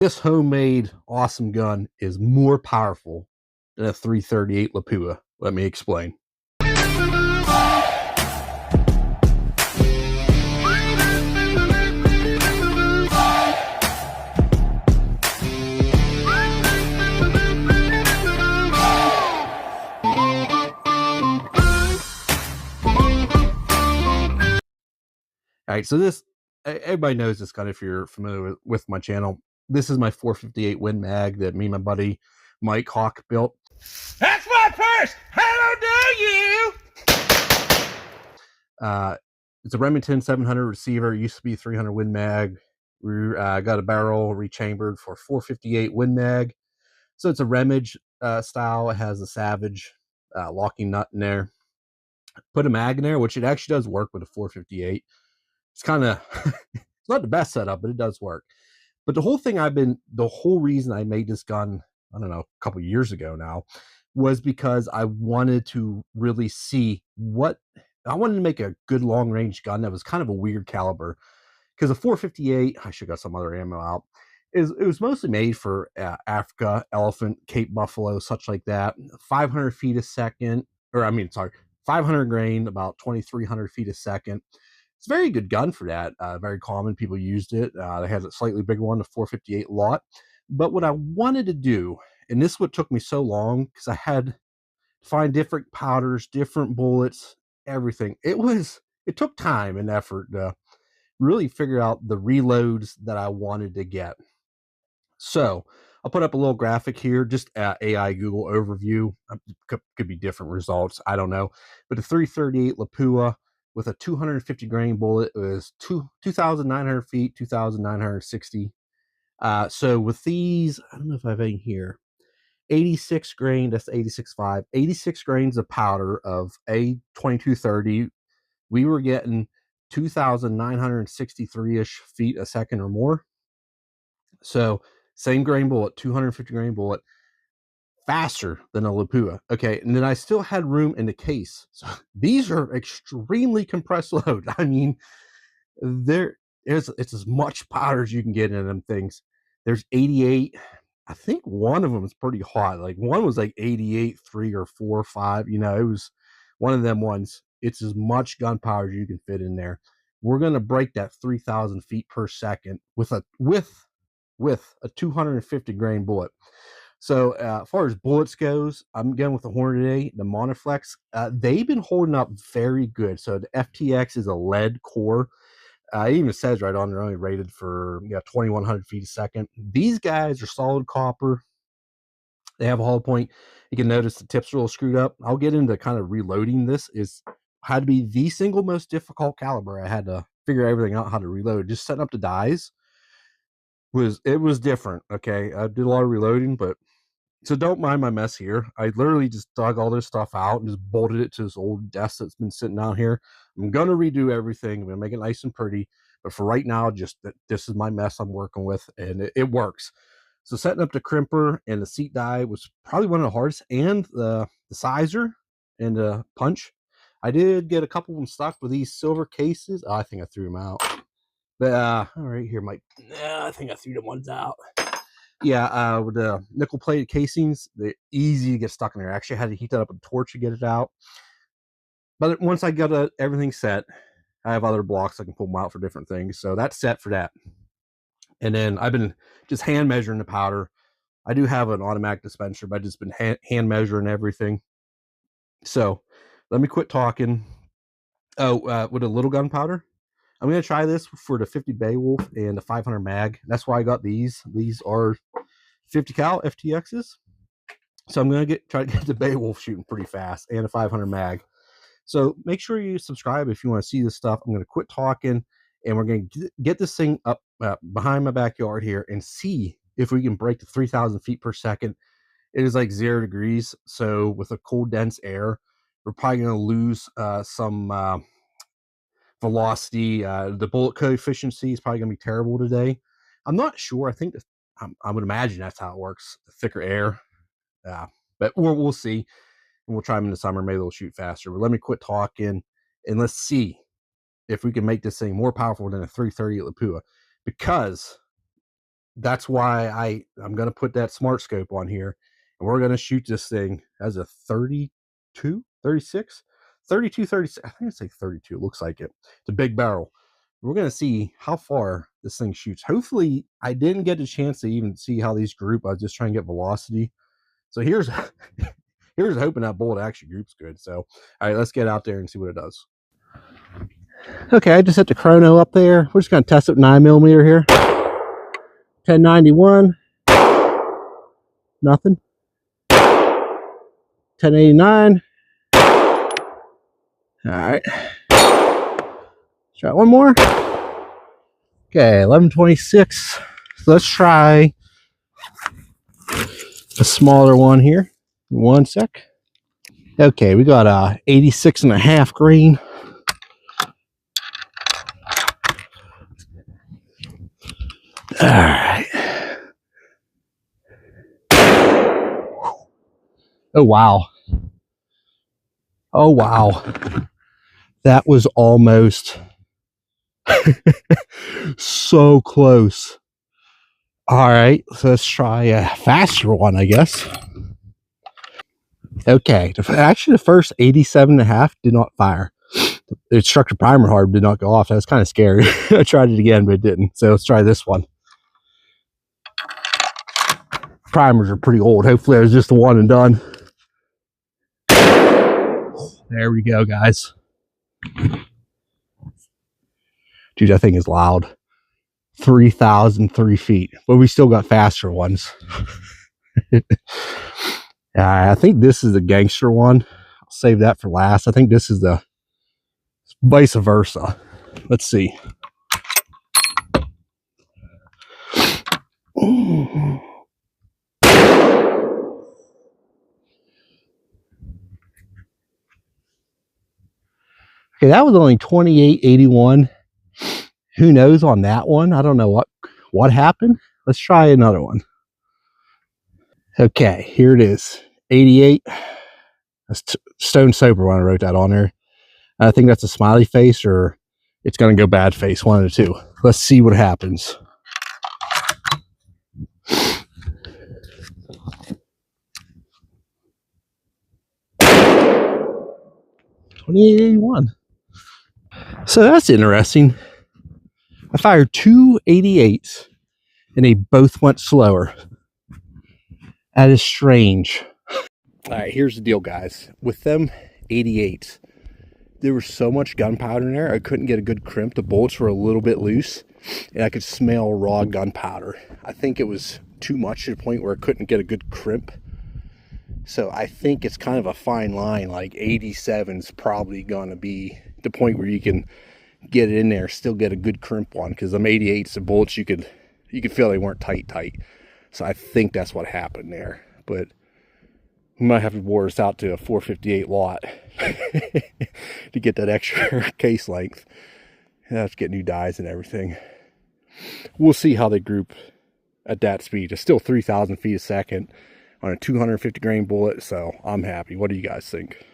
This homemade awesome gun is more powerful than a 338 Lapua. Let me explain. All right, so this everybody knows this gun if you're familiar with my channel. This is my 458 Win Mag that me and my buddy Mike Hawk built. That's my purse! How do you? It's a Remington 700 receiver. It used to be 300 Win Mag. We got a barrel rechambered for 458 Win Mag. So it's a Remage style. It has a Savage locking nut in there. Put a mag in there, which it actually does work with a 458. It's kind of it's not the best setup, but it does work. But the whole reason I made this gun, I don't know, a couple years ago now, was because I wanted to really see I wanted to make a good long range gun that was kind of a weird caliber. Because a 458, I should got some other ammo out. It was mostly made for Africa, elephant, Cape buffalo, such like that. 500 feet a second, 500 grain, about 2,300 feet a second. It's a very good gun for that. Very common. People used it. They had a slightly bigger one, the 458 lot. But what I wanted to do, and this is what took me so long, because I had to find different powders, different bullets, everything. It took time and effort to really figure out the reloads that I wanted to get. So I'll put up a little graphic here, just AI Google overview. Could be different results. I don't know. But the 338 Lapua with a 250 grain bullet was 2,900 feet, 2,960. So with these, I don't know if I have any here. 86 grain, that's 86.5. 86 grains of powder of A2230. We were getting 2,963-ish feet a second or more. So same grain bullet, 250 grain bullet, faster than a Lapua. Okay, and then I still had room in the case. So these are extremely compressed load. I mean, it's as much powder as you can get in them things. There's 88. I think one of them is pretty hot. Like one was like 88, 3 or 4 or 5. You know, it was one of them ones. It's as much gunpowder as you can fit in there. We're gonna break that 3,000 feet per second with a 250 grain bullet. So as far as bullets goes, I'm going with the Hornady, the Monoflex. They've been holding up very good. So the FTX is a lead core. It even says right on, they're only rated for 2,100 feet a second. These guys are solid copper. They have a hollow point. You can notice the tips are a little screwed up. I'll get into kind of reloading this. Had to be the single most difficult caliber. I had to figure everything out how to reload. Just setting up the dies was different. Okay, I did a lot of reloading, but so don't mind my mess here. I literally just dug all this stuff out and just bolted it to this old desk that's been sitting out here. I'm gonna redo everything. I'm gonna make it nice and pretty, but for right now, this is my mess I'm working with, and it works. So setting up the crimper and the seat die was probably one of the hardest, and the sizer and the punch. I did get a couple of them stuck with these silver cases. Oh, I think I threw them out. But all right, here I think I threw the ones out. Yeah, with the nickel plated casings, they're easy to get stuck in there. I actually had to heat that up with a torch to get it out. But once I got everything set, I have other blocks I can pull them out for different things. So that's set for that. And then I've been just hand measuring the powder. I do have an automatic dispenser, but I've just been hand measuring everything. So let me quit talking. Oh, with a little gunpowder, I'm going to try this for the 50 Beowulf and the 500 mag. That's why I got these. These are 50 cal FTXs. So I'm going to try to get the Beowulf shooting pretty fast and a 500 mag. So make sure you subscribe if you want to see this stuff. I'm going to quit talking, and we're going to get this thing up behind my backyard here and see if we can break the 3,000 feet per second. It is like 0 degrees. So with a cold, dense air, we're probably going to lose some velocity. The bullet coefficient is probably going to be terrible today. I'm not sure. I think I would imagine that's how it works. Thicker air. But we'll see. And we'll try them in the summer. Maybe they'll shoot faster. But let me quit talking and let's see if we can make this thing more powerful than a 330 Lapua. Because that's why I'm going to put that smart scope on here, and we're going to shoot this thing as a 32, 36, 32, 36. I think it's like 32. It looks like it. It's a big barrel. We're going to see how far this thing shoots. Hopefully, I didn't get a chance to even see how these group. I was just trying to get velocity. So here's here's hoping that bullet actually groups good. So, all right, let's get out there and see what it does. Okay, I just set the chrono up there. We're just going to test it 9mm here. 1091. Nothing. 1089. All right. Try one more. Okay, 1126. So let's try a smaller one here. One sec. Okay, we got a 86.5 grain. All right. Oh, wow. Oh, wow. That was almost so close. All right, so let's try a faster one, I guess. Okay, actually the first 87.5 did not fire. The instructor primer hard did not go off. That was kind of scary. I tried it again, but it didn't. So let's try this one. Primers are pretty old. Hopefully it was just the one and done. There we go, guys. Dude, that thing is loud. 3,003 feet, but we still got faster ones. I think this is the gangster one. I'll save that for last. I think this is the vice versa. Let's see. Okay, that was only 2881. Who knows on that one? I don't know what happened. Let's try another one. Okay, here it is. 88. That's stone sober when I wrote that on there. I think that's a smiley face, or it's going to go bad face, one of the two. Let's see what happens. 2881. So that's interesting. I fired two 88s, and they both went slower. That is strange. All right, here's the deal, guys. With them 88s, there was so much gunpowder in there, I couldn't get a good crimp. The bullets were a little bit loose, and I could smell raw gunpowder. I think it was too much to the point where I couldn't get a good crimp. So I think it's kind of a fine line. Like 87's probably going to be the point where you can get it in there, still get a good crimp one, because them 88s, the bullets, you could feel they weren't tight. So I think that's what happened there. But we might have to bore this out to a 458 lot to get that extra case length. I have to get new dies and everything. We'll see how they group at that speed. It's still 3,000 feet a second on a 250 grain bullet, so I'm happy. What do you guys think?